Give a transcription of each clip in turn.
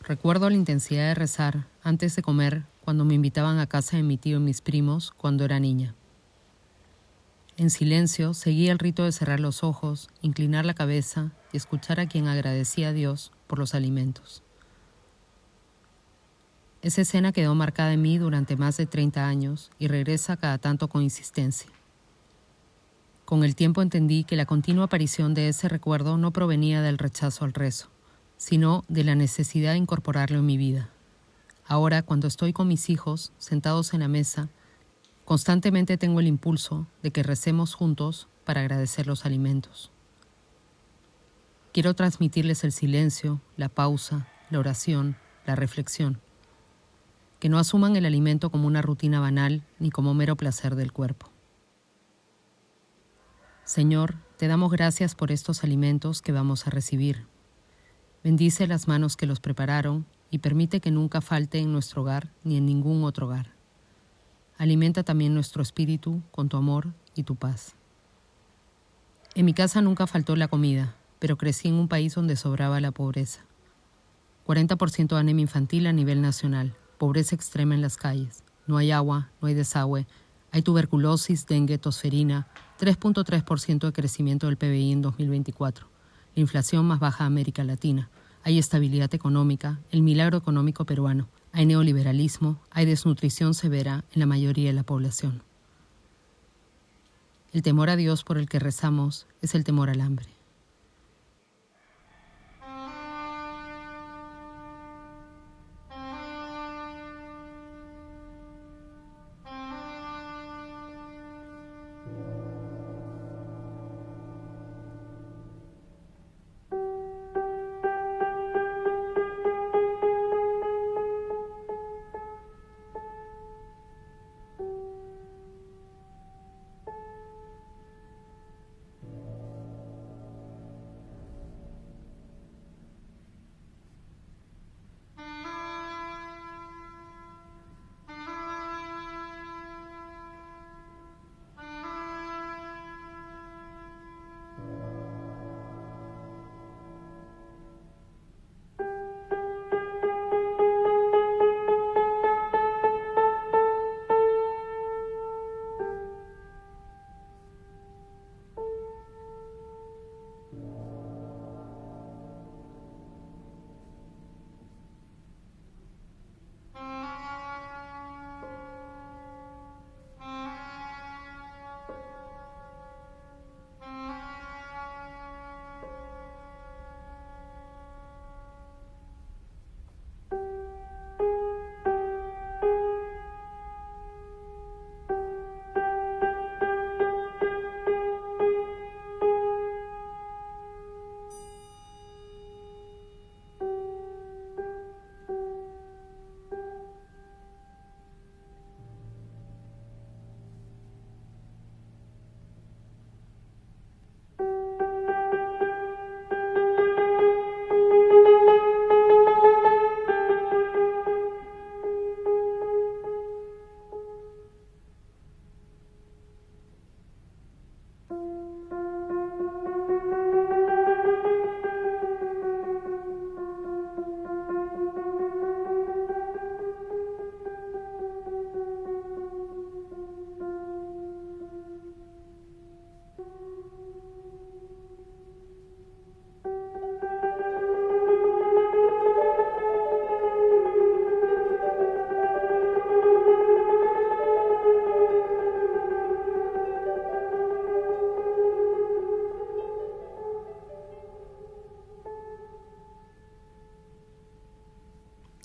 Recuerdo la intensidad de rezar antes de comer cuando me invitaban a casa de mi tío y mis primos cuando era niña. En silencio seguía el rito de cerrar los ojos, inclinar la cabeza y escuchar a quien agradecía a Dios por los alimentos. Esa escena quedó marcada en mí durante más de 30 años y regresa cada tanto con insistencia. Con el tiempo entendí que la continua aparición de ese recuerdo no provenía del rechazo al rezo, sino de la necesidad de incorporarlo en mi vida. Ahora, cuando estoy con mis hijos, sentados en la mesa, constantemente tengo el impulso de que recemos juntos para agradecer los alimentos. Quiero transmitirles el silencio, la pausa, la oración, la reflexión. Que no asuman el alimento como una rutina banal ni como mero placer del cuerpo. Señor, te damos gracias por estos alimentos que vamos a recibir. Bendice las manos que los prepararon y permite que nunca falte en nuestro hogar ni en ningún otro hogar. Alimenta también nuestro espíritu con tu amor y tu paz. En mi casa nunca faltó la comida, pero crecí en un país donde sobraba la pobreza. 40% de anemia infantil a nivel nacional, pobreza extrema en las calles. No hay agua, no hay desagüe, hay tuberculosis, dengue, tosferina, 3.3% de crecimiento del PBI en 2024, la inflación más baja de América Latina. Hay estabilidad económica, el milagro económico peruano. Hay neoliberalismo, hay desnutrición severa en la mayoría de la población. El temor a Dios por el que rezamos es el temor al hambre.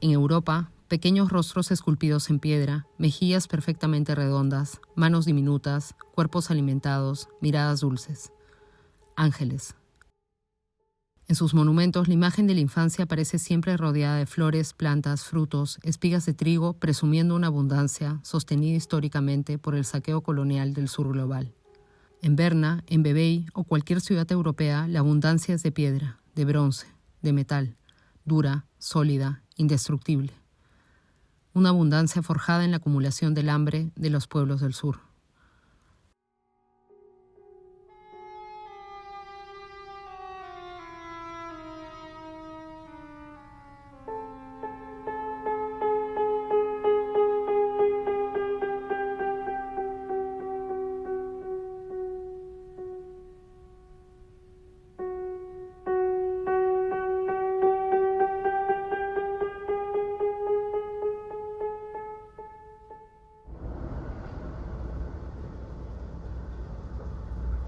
En Europa, pequeños rostros esculpidos en piedra, mejillas perfectamente redondas, manos diminutas, cuerpos alimentados, miradas dulces. Ángeles. En sus monumentos, la imagen de la infancia aparece siempre rodeada de flores, plantas, frutos, espigas de trigo, presumiendo una abundancia sostenida históricamente por el saqueo colonial del sur global. En Berna, en Vevey o cualquier ciudad europea, la abundancia es de piedra, de bronce, de metal, dura, sólida, indestructible. Una abundancia forjada en la acumulación del hambre de los pueblos del sur.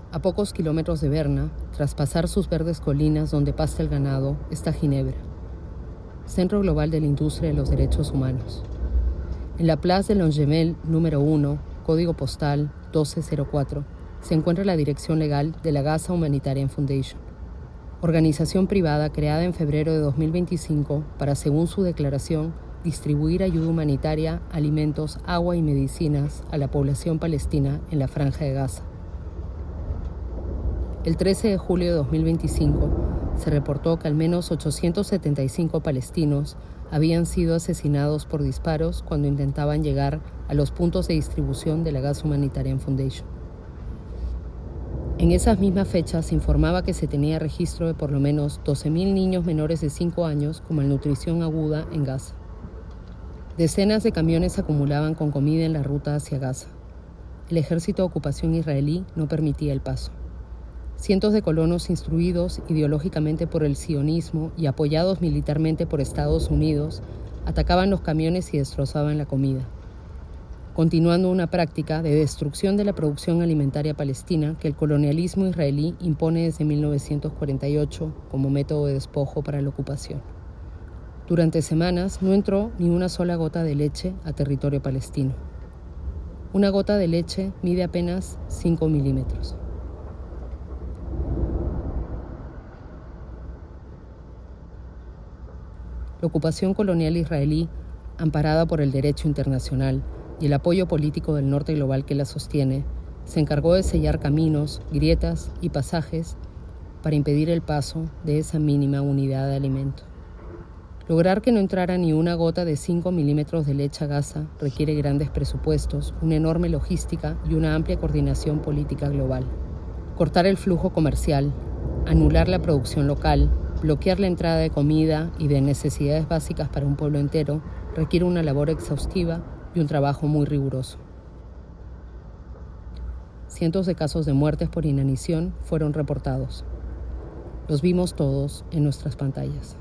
A pocos kilómetros de Berna, tras pasar sus verdes colinas donde pasta el ganado, está Ginebra, Centro Global de la Industria de los Derechos Humanos. En la Place de Longjumeau número 1, código postal 1204, se encuentra la dirección legal de la Gaza Humanitarian Foundation, organización privada creada en febrero de 2025 para, según su declaración, distribuir ayuda humanitaria, alimentos, agua y medicinas a la población palestina en la Franja de Gaza. El 13 de julio de 2025 se reportó que al menos 875 palestinos habían sido asesinados por disparos cuando intentaban llegar a los puntos de distribución de la Gaza Humanitarian Foundation. En esas mismas fechas se informaba que se tenía registro de por lo menos 12.000 niños menores de 5 años con malnutrición aguda en Gaza. Decenas de camiones se acumulaban con comida en la ruta hacia Gaza. El ejército de ocupación israelí no permitía el paso. Cientos de colonos instruidos ideológicamente por el sionismo y apoyados militarmente por Estados Unidos atacaban los camiones y destrozaban la comida, continuando una práctica de destrucción de la producción alimentaria palestina que el colonialismo israelí impone desde 1948 como método de despojo para la ocupación. Durante semanas no entró ni una sola gota de leche a territorio palestino. Una gota de leche mide apenas 5 milímetros. La ocupación colonial israelí, amparada por el derecho internacional y el apoyo político del norte global que la sostiene, se encargó de sellar caminos, grietas y pasajes para impedir el paso de esa mínima unidad de alimento. Lograr que no entrara ni una gota de 5 milímetros de leche a Gaza requiere grandes presupuestos, una enorme logística y una amplia coordinación política global. Cortar el flujo comercial, anular la producción local, bloquear la entrada de comida y de necesidades básicas para un pueblo entero requiere una labor exhaustiva y un trabajo muy riguroso. Cientos de casos de muertes por inanición fueron reportados. Los vimos todos en nuestras pantallas.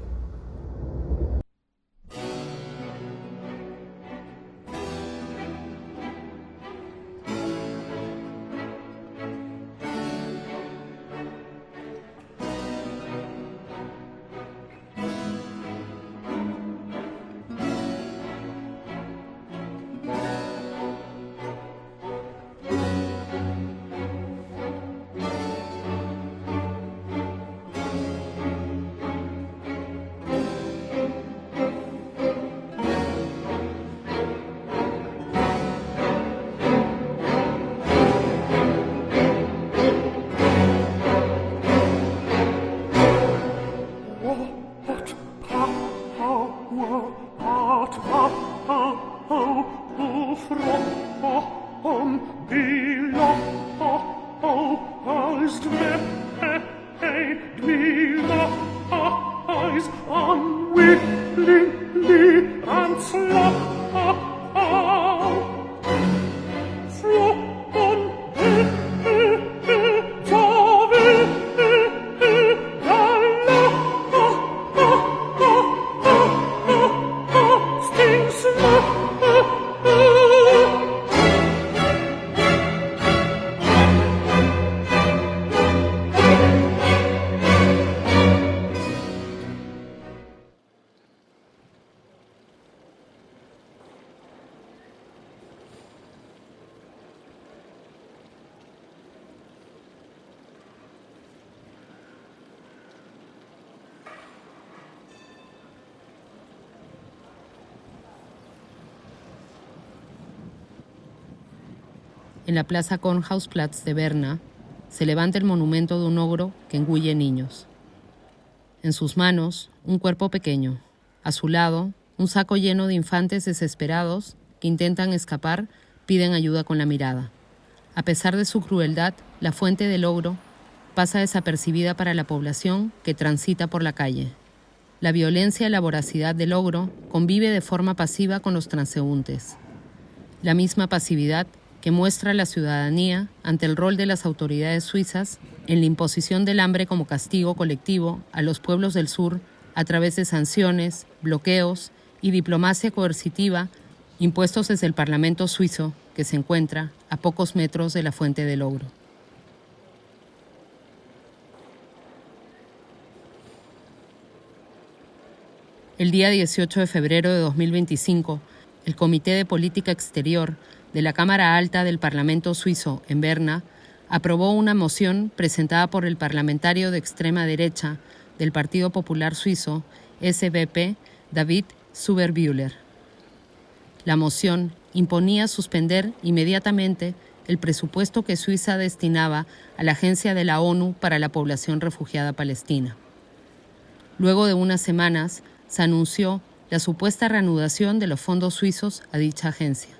En la Plaza Kornhausplatz de Berna se levanta el monumento de un ogro que engulle niños. En sus manos, un cuerpo pequeño. A su lado, un saco lleno de infantes desesperados que intentan escapar, piden ayuda con la mirada. A pesar de su crueldad, la fuente del ogro pasa desapercibida para la población que transita por la calle. La violencia y la voracidad del ogro convive de forma pasiva con los transeúntes. La misma pasividad que muestra la ciudadanía ante el rol de las autoridades suizas en la imposición del hambre como castigo colectivo a los pueblos del sur a través de sanciones, bloqueos y diplomacia coercitiva impuestos desde el Parlamento suizo, que se encuentra a pocos metros de la fuente del ogro. El día 18 de febrero de 2025, el Comité de Política Exterior de la Cámara Alta del Parlamento suizo en Berna aprobó una moción presentada por el parlamentario de extrema derecha del Partido Popular Suizo, SVP, David Zuberbühler. La moción imponía suspender inmediatamente el presupuesto que Suiza destinaba a la Agencia de la ONU para la Población Refugiada Palestina. Luego de unas semanas, se anunció la supuesta reanudación de los fondos suizos a dicha agencia.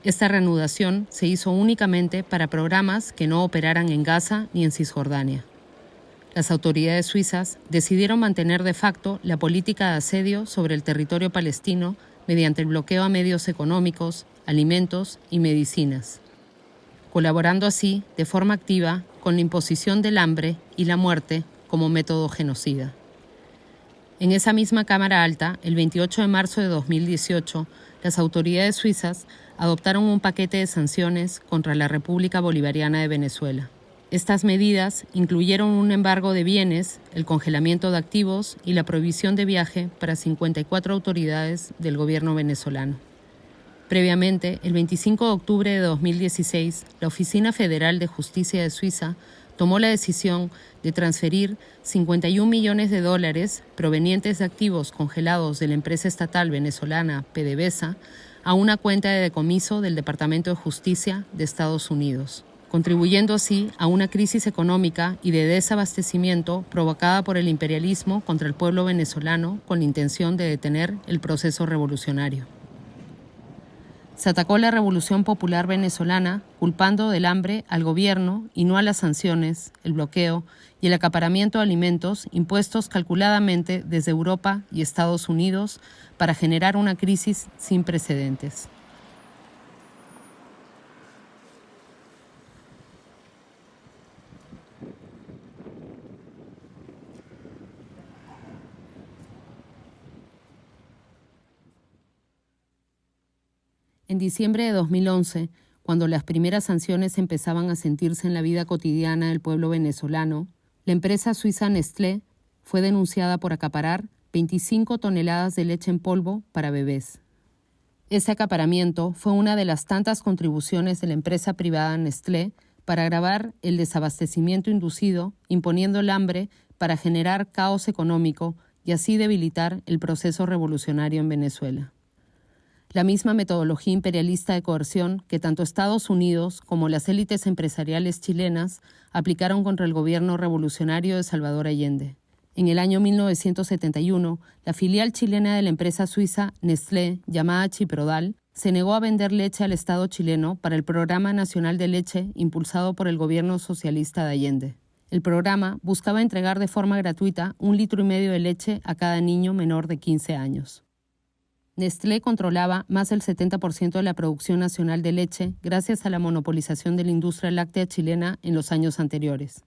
Esta reanudación se hizo únicamente para programas que no operaran en Gaza ni en Cisjordania. Las autoridades suizas decidieron mantener de facto la política de asedio sobre el territorio palestino mediante el bloqueo a medios económicos, alimentos y medicinas, colaborando así de forma activa con la imposición del hambre y la muerte como método genocida. En esa misma Cámara Alta, el 28 de marzo de 2018, las autoridades suizas adoptaron un paquete de sanciones contra la República Bolivariana de Venezuela. Estas medidas incluyeron un embargo de bienes, el congelamiento de activos y la prohibición de viaje para 54 autoridades del gobierno venezolano. Previamente, el 25 de octubre de 2016, la Oficina Federal de Justicia de Suiza tomó la decisión de transferir $51 millones provenientes de activos congelados de la empresa estatal venezolana PDVSA a una cuenta de decomiso del Departamento de Justicia de Estados Unidos, contribuyendo así a una crisis económica y de desabastecimiento provocada por el imperialismo contra el pueblo venezolano con la intención de detener el proceso revolucionario. Se atacó la Revolución Popular venezolana culpando del hambre al gobierno y no a las sanciones, el bloqueo y el acaparamiento de alimentos impuestos calculadamente desde Europa y Estados Unidos para generar una crisis sin precedentes. En diciembre de 2011, cuando las primeras sanciones empezaban a sentirse en la vida cotidiana del pueblo venezolano, la empresa suiza Nestlé fue denunciada por acaparar 25 toneladas de leche en polvo para bebés. Ese acaparamiento fue una de las tantas contribuciones de la empresa privada Nestlé para agravar el desabastecimiento inducido, imponiendo el hambre para generar caos económico y así debilitar el proceso revolucionario en Venezuela. La misma metodología imperialista de coerción que tanto Estados Unidos como las élites empresariales chilenas aplicaron contra el gobierno revolucionario de Salvador Allende. En el año 1971, la filial chilena de la empresa suiza Nestlé, llamada Chiprodal, se negó a vender leche al Estado chileno para el Programa Nacional de Leche impulsado por el gobierno socialista de Allende. El programa buscaba entregar de forma gratuita 1,5 litros de leche a cada niño menor de 15 años. Nestlé controlaba más del 70% de la producción nacional de leche gracias a la monopolización de la industria láctea chilena en los años anteriores.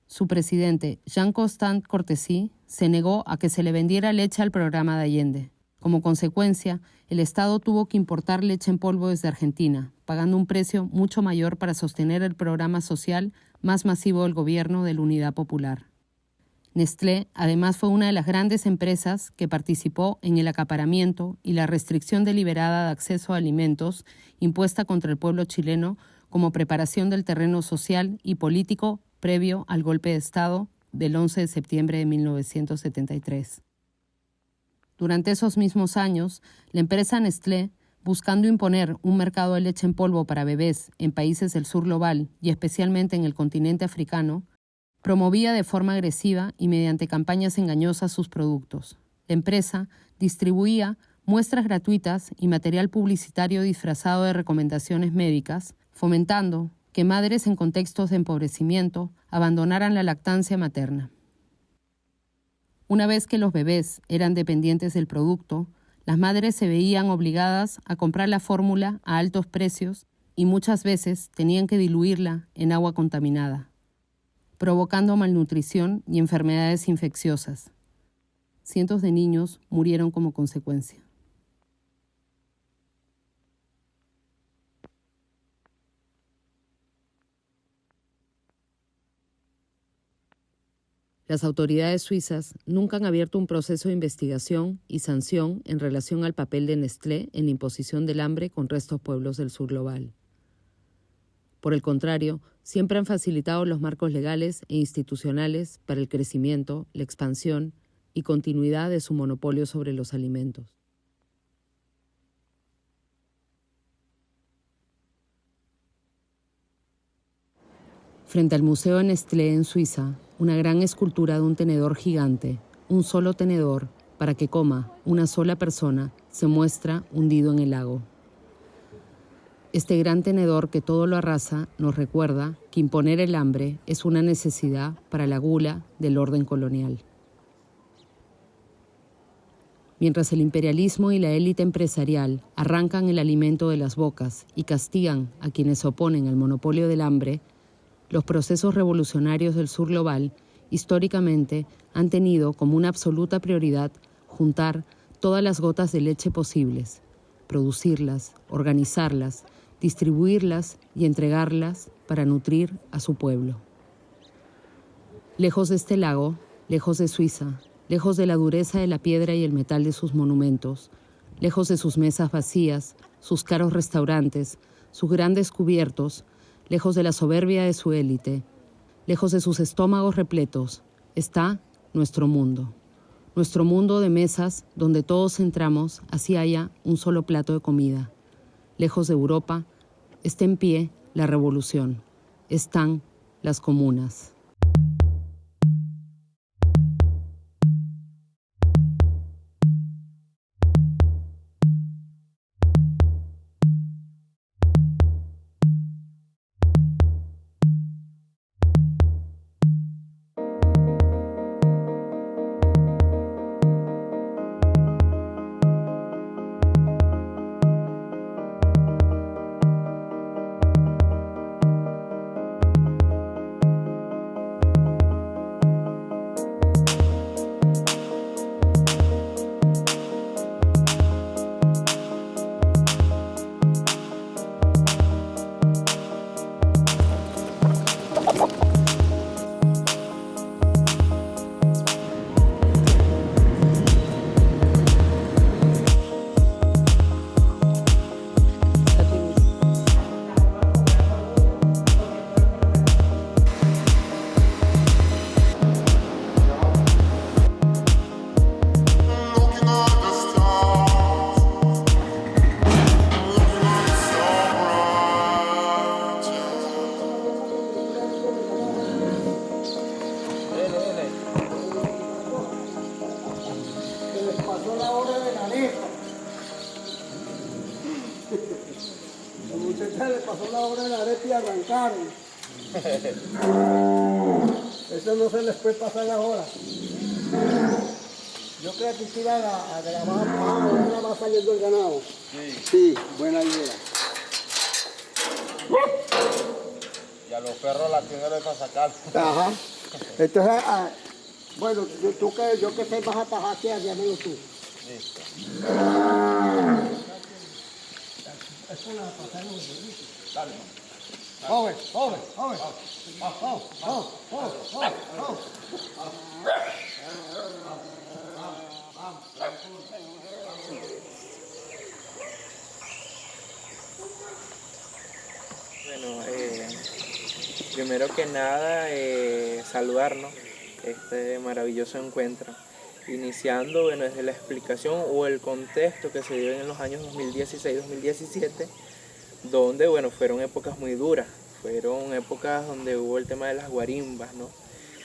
Su presidente, Jean-Constant Cortesí, se negó a que se le vendiera leche al programa de Allende. Como consecuencia, el Estado tuvo que importar leche en polvo desde Argentina, pagando un precio mucho mayor para sostener el programa social más masivo del gobierno de la Unidad Popular. Nestlé, además, fue una de las grandes empresas que participó en el acaparamiento y la restricción deliberada de acceso a alimentos impuesta contra el pueblo chileno como preparación del terreno social y político previo al golpe de Estado del 11 de septiembre de 1973. Durante esos mismos años, la empresa Nestlé, buscando imponer un mercado de leche en polvo para bebés en países del sur global y especialmente en el continente africano, promovía de forma agresiva y mediante campañas engañosas sus productos. La empresa distribuía muestras gratuitas y material publicitario disfrazado de recomendaciones médicas, fomentando que madres en contextos de empobrecimiento abandonaran la lactancia materna. Una vez que los bebés eran dependientes del producto, las madres se veían obligadas a comprar la fórmula a altos precios y muchas veces tenían que diluirla en agua contaminada, provocando malnutrición y enfermedades infecciosas. Cientos de niños murieron como consecuencia. Las autoridades suizas nunca han abierto un proceso de investigación y sanción en relación al papel de Nestlé en la imposición del hambre contra estos pueblos del sur global. Por el contrario, siempre han facilitado los marcos legales e institucionales para el crecimiento, la expansión y continuidad de su monopolio sobre los alimentos. Frente al Museo de Nestlé en Suiza, una gran escultura de un tenedor gigante, un solo tenedor, para que coma una sola persona, se muestra hundido en el lago. Este gran tenedor que todo lo arrasa nos recuerda que imponer el hambre es una necesidad para la gula del orden colonial. Mientras el imperialismo y la élite empresarial arrancan el alimento de las bocas y castigan a quienes se oponen al monopolio del hambre, los procesos revolucionarios del sur global históricamente han tenido como una absoluta prioridad juntar todas las gotas de leche posibles, producirlas, organizarlas, distribuirlas y entregarlas para nutrir a su pueblo. Lejos de este lago, lejos de Suiza, lejos de la dureza de la piedra y el metal de sus monumentos, lejos de sus mesas vacías, sus caros restaurantes, sus grandes cubiertos, lejos de la soberbia de su élite, lejos de sus estómagos repletos, está nuestro mundo. Nuestro mundo de mesas donde todos entramos así haya un solo plato de comida. Lejos de Europa, está en pie la revolución. Están las comunas. Eso no se les puede pasar ahora. Yo creo que tira a grabar ahora va saliendo el ganado. Sí, buena idea. Y a los perros la tienen para sacar. Ajá. Entonces, bueno, yo que sé vas a atajar aquí, llámelo tú. Listo. Eso la pasaron los bonitos. Dale. Joven. Bueno, primero que nada, saludarnos este maravilloso encuentro, iniciando desde la explicación o el contexto que se dio en los años 2016-2017, donde fueron épocas muy duras, fueron épocas donde hubo el tema de las guarimbas, ¿no?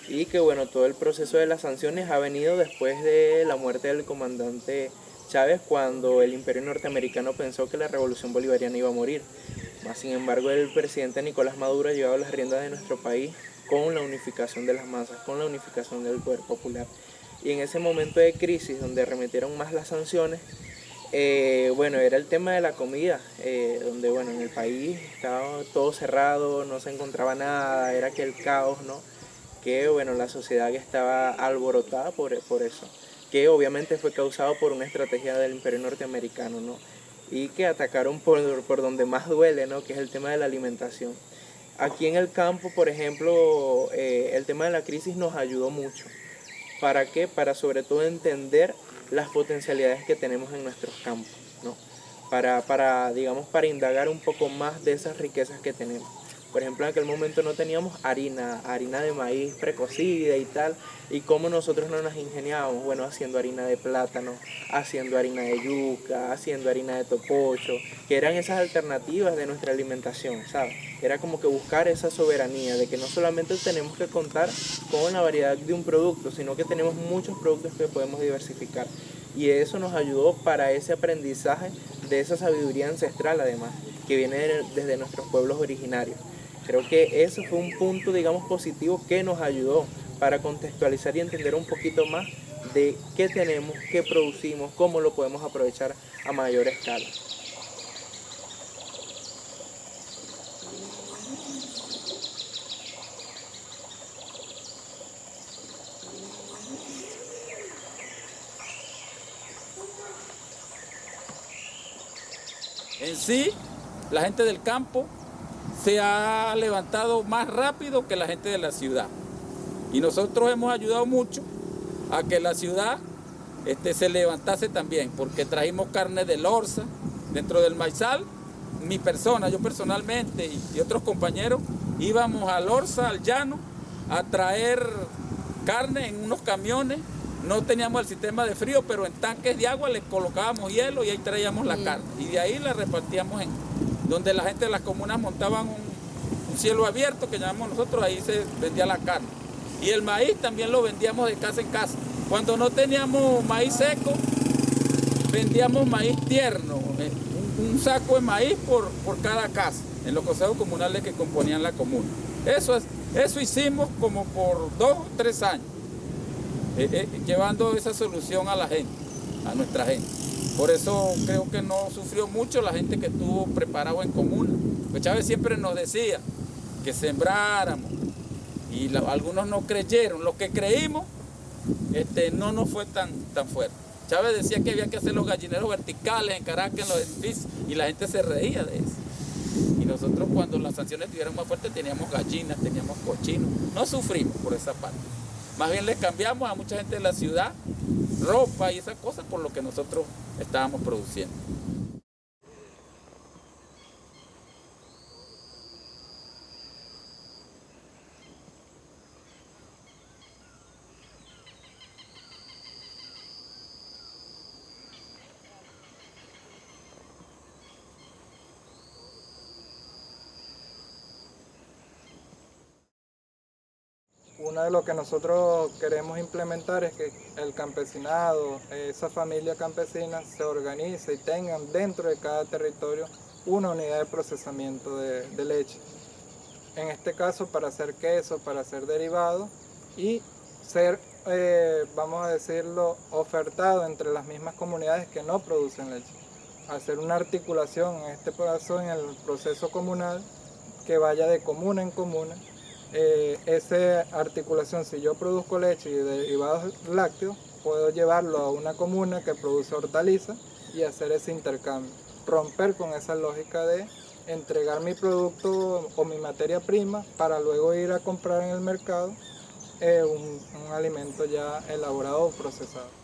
Y que todo el proceso de las sanciones ha venido después de la muerte del comandante Chávez, cuando el imperio norteamericano pensó que la revolución bolivariana iba a morir. Sin embargo, el presidente Nicolás Maduro ha llevado las riendas de nuestro país con la unificación de las masas, con la unificación del poder popular. Y en ese momento de crisis, donde arremetieron más las sanciones, era el tema de la comida, donde en el país estaba todo cerrado, no se encontraba nada, era aquel caos, ¿no? Que la sociedad que estaba alborotada por eso, que obviamente fue causado por una estrategia del imperio norteamericano, ¿no? Y que atacaron por donde más duele, ¿no? Que es el tema de la alimentación. Aquí en el campo, por ejemplo, el tema de la crisis nos ayudó mucho. ¿Para qué? Para sobre todo entender las potencialidades que tenemos en nuestros campos, ¿no? Digamos, para indagar un poco más de esas riquezas que tenemos. Por ejemplo, en aquel momento no teníamos harina de maíz precocida y tal, y cómo nosotros no nos ingeniábamos, bueno, haciendo harina de plátano, haciendo harina de yuca, haciendo harina de topocho, que eran esas alternativas de nuestra alimentación, ¿sabes? Era como que buscar esa soberanía de que no solamente tenemos que contar con la variedad de un producto, sino que tenemos muchos productos que podemos diversificar. Y eso nos ayudó para ese aprendizaje de esa sabiduría ancestral, además, que viene desde nuestros pueblos originarios. Creo que eso fue un punto, digamos, positivo que nos ayudó para contextualizar y entender un poquito más de qué tenemos, qué producimos, cómo lo podemos aprovechar a mayor escala. En sí, la gente del campo se ha levantado más rápido que la gente de la ciudad. Y nosotros hemos ayudado mucho a que la ciudad se levantase también, porque trajimos carne de Lorza. Dentro del maizal, mi persona, yo personalmente y otros compañeros, íbamos a Lorza, al llano, a traer carne en unos camiones. No teníamos el sistema de frío, pero en tanques de agua le colocábamos hielo y ahí traíamos la carne. Y de ahí la repartíamos en donde la gente de las comunas montaban un cielo abierto, que llamamos nosotros, ahí se vendía la carne. Y el maíz también lo vendíamos de casa en casa. Cuando no teníamos maíz seco, vendíamos maíz tierno, un saco de maíz por cada casa, en los consejos comunales que componían la comuna. Eso hicimos como por 2 o 3 años. Llevando esa solución a la gente, a nuestra gente. Por eso creo que no sufrió mucho la gente que estuvo preparado en comuna. Pues Chávez siempre nos decía que sembráramos y algunos no creyeron. Los que creímos no nos fue tan fuerte. Chávez decía que había que hacer los gallineros verticales en Caracas, en los edificios, y la gente se reía de eso. Y nosotros, cuando las sanciones estuvieron más fuertes, teníamos gallinas, teníamos cochinos. No sufrimos por esa parte. Más bien le cambiamos a mucha gente de la ciudad ropa y esas cosas por lo que nosotros estábamos produciendo. Uno de lo que nosotros queremos implementar es que el campesinado, esa familia campesina, se organice y tengan dentro de cada territorio una unidad de procesamiento de leche. En este caso para hacer queso, para hacer derivados y ser, vamos a decirlo, ofertado entre las mismas comunidades que no producen leche. Hacer una articulación, en este caso en el proceso comunal, que vaya de comuna en comuna. Esa articulación, si yo produzco leche y derivados lácteos, puedo llevarlo a una comuna que produce hortalizas y hacer ese intercambio. Romper con esa lógica de entregar mi producto o mi materia prima para luego ir a comprar en el mercado un alimento ya elaborado o procesado.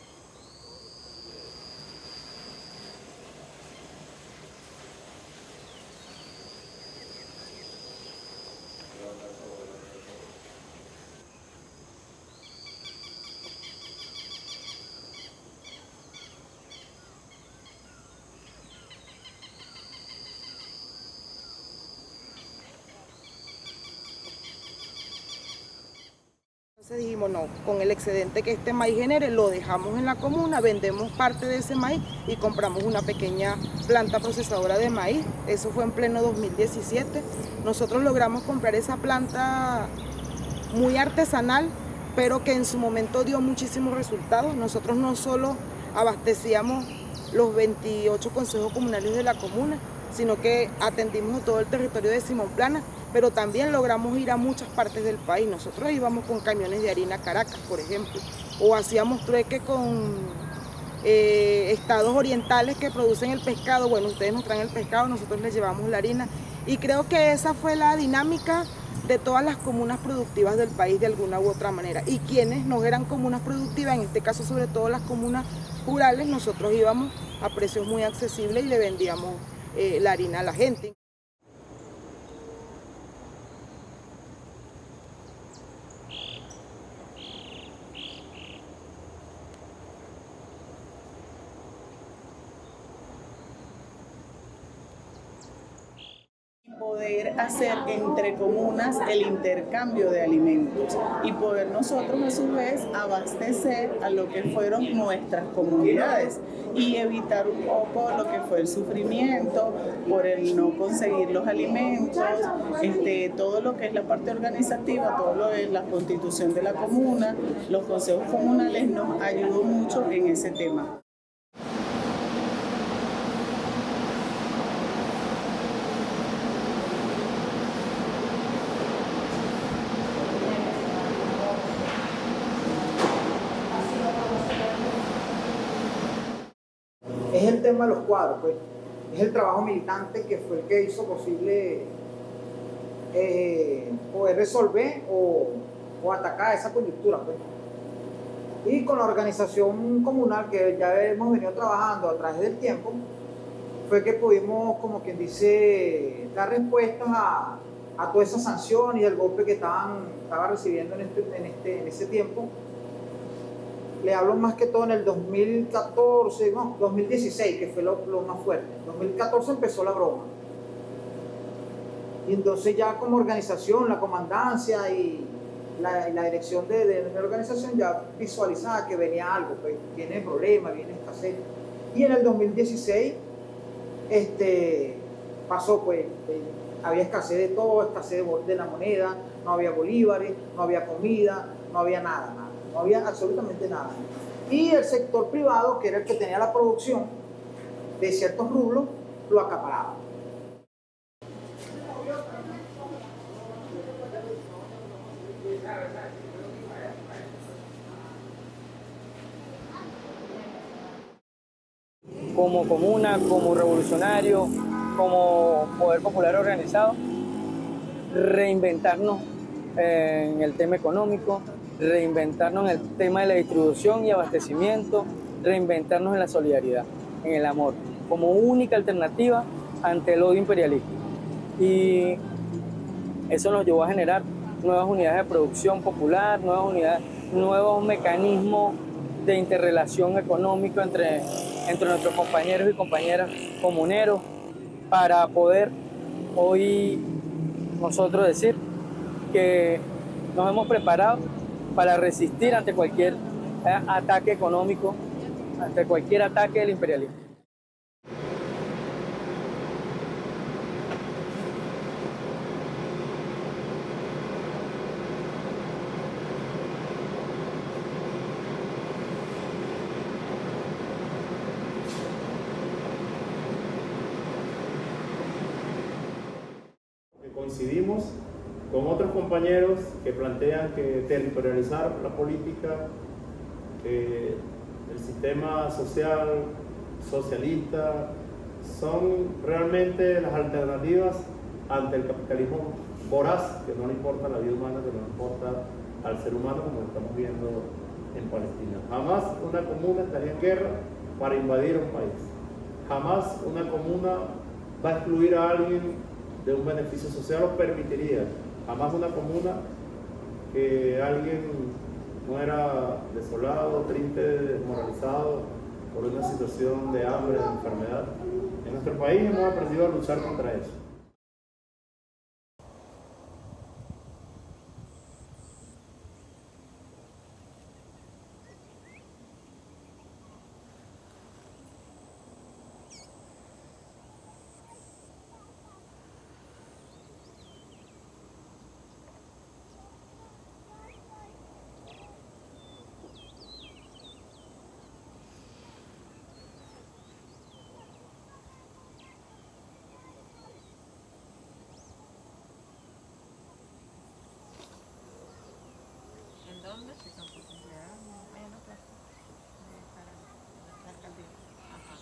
Entonces dijimos, no, con el excedente que este maíz genere, lo dejamos en la comuna, vendemos parte de ese maíz y compramos una pequeña planta procesadora de maíz. Eso fue en pleno 2017. Nosotros logramos comprar esa planta muy artesanal, pero que en su momento dio muchísimos resultados. Nosotros no solo abastecíamos los 28 consejos comunales de la comuna, sino que atendimos a todo el territorio de Simón Plana, pero también logramos ir a muchas partes del país. Nosotros íbamos con camiones de harina a Caracas, por ejemplo, o hacíamos trueque con estados orientales que producen el pescado. Bueno, ustedes nos traen el pescado, nosotros les llevamos la harina Y creo que esa fue la dinámica de todas las comunas productivas del país de alguna u otra manera. Y quienes no eran comunas productivas, en este caso sobre todo las comunas rurales, nosotros íbamos a precios muy accesibles y le vendíamos la harina a la gente. Poder hacer entre comunas el intercambio de alimentos y poder nosotros a su vez abastecer a lo que fueron nuestras comunidades y evitar un poco lo que fue el sufrimiento por el no conseguir los alimentos, todo lo que es la parte organizativa, todo lo que es la constitución de la comuna, los consejos comunales nos ayudó mucho en ese tema. Es el tema de los cuadros, pues. Es el trabajo militante que fue el que hizo posible poder resolver o atacar esa coyuntura, pues. Y con la organización comunal que ya hemos venido trabajando a través del tiempo, fue que pudimos, como quien dice, dar respuestas a todas esas sanciones y el golpe que estaba recibiendo en ese tiempo. Le hablo más que todo en el 2016, que fue lo más fuerte. En 2014 empezó la broma. Y entonces ya como organización, la comandancia y la dirección de la organización ya visualizaba que venía algo, pues viene problema, viene escasez. Y en el 2016 pasó, pues, había escasez de todo, escasez de la moneda, no había bolívares, no había comida, no había nada. No había absolutamente nada. Y el sector privado, que era el que tenía la producción de ciertos rubros, lo acaparaba. Como comuna, como revolucionario, como poder popular organizado, reinventarnos en el tema económico, reinventarnos en el tema de la distribución y abastecimiento, reinventarnos en la solidaridad, en el amor, como única alternativa ante el odio imperialista. Y eso nos llevó a generar nuevas unidades de producción popular, nuevos mecanismos de interrelación económica entre nuestros compañeros y compañeras comuneros, para poder hoy nosotros decir que nos hemos preparado para resistir ante cualquier ataque económico, ante cualquier ataque del imperialismo. Coincidimos con otros compañeros que plantean que territorializar la política, que el sistema social, socialista, son realmente las alternativas ante el capitalismo voraz, que no le importa la vida humana, que no le importa al ser humano, como estamos viendo en Palestina. Jamás una comuna estaría en guerra para invadir un país. Jamás una comuna va a excluir a alguien de un beneficio social o permitiría. Jamás una comuna que alguien muera desolado, triste, desmoralizado por una situación de hambre, de enfermedad. En nuestro país hemos aprendido a luchar contra eso. ¿Dónde? Si son por cumpleaños, en otra para la alcaldía. Ajá.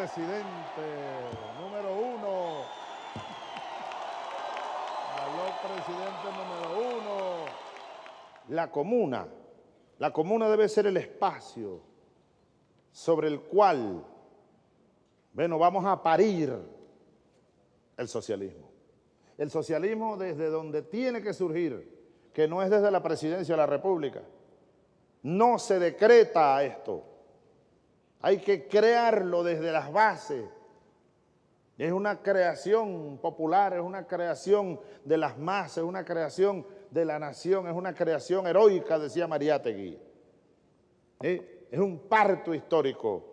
presidente número 1. Aló, presidente número 1. La comuna debe ser el espacio sobre el cual, bueno, vamos a parir el socialismo. El socialismo desde donde tiene que surgir, que no es desde la presidencia de la República. No se decreta esto. Hay que crearlo desde las bases. Es una creación popular, es una creación de las masas, es una creación de la nación, es una creación heroica, decía Mariátegui. Es un parto histórico.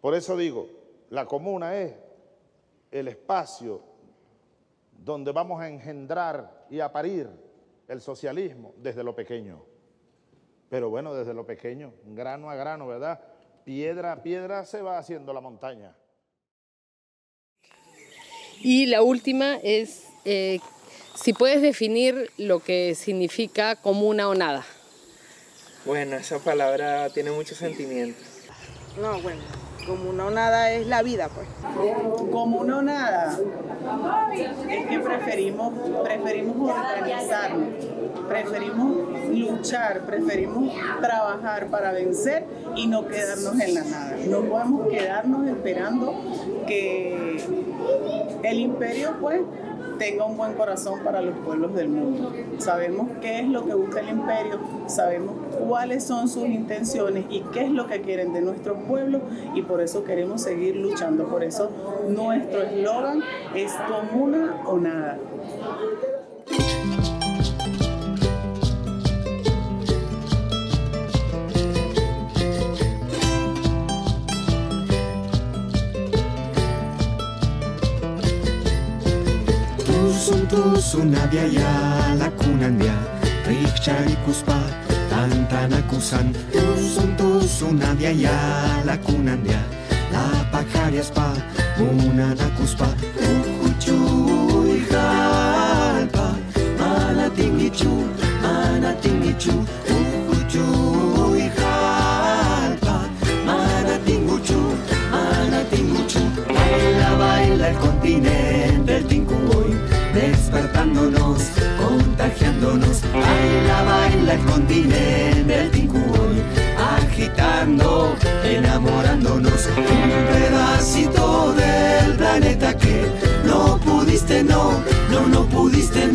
Por eso digo, la comuna es el espacio donde vamos a engendrar y a parir el socialismo desde lo pequeño. Pero bueno, desde lo pequeño, grano a grano, ¿verdad? Piedra a piedra se va haciendo la montaña. Y la última es, si puedes definir lo que significa comuna o nada. Bueno, esa palabra tiene mucho sentimiento. No, bueno, comuna o nada es la vida, pues. Comuna o nada, es que preferimos organizarnos, preferimos luchar, preferimos trabajar para vencer y no quedarnos en la nada. No podemos quedarnos esperando que el imperio, pues, tenga un buen corazón para los pueblos del mundo. Sabemos qué es lo que busca el imperio, sabemos cuáles son sus intenciones y qué es lo que quieren de nuestro pueblo, y por eso queremos seguir luchando. Por eso nuestro eslogan es comuna o nada. Tusun biaya lakunandia rikcharikuspa tantanakusan tusun biaya lakunandia la pacariaspa munanakuspa uchuy galpa manatingichu uchuy galpa manatinguchu baila el continente el tincuy despertándonos, contagiándonos, baila el continente, el tincuy, agitando, enamorándonos, un pedacito del planeta que no pudiste, no pudiste,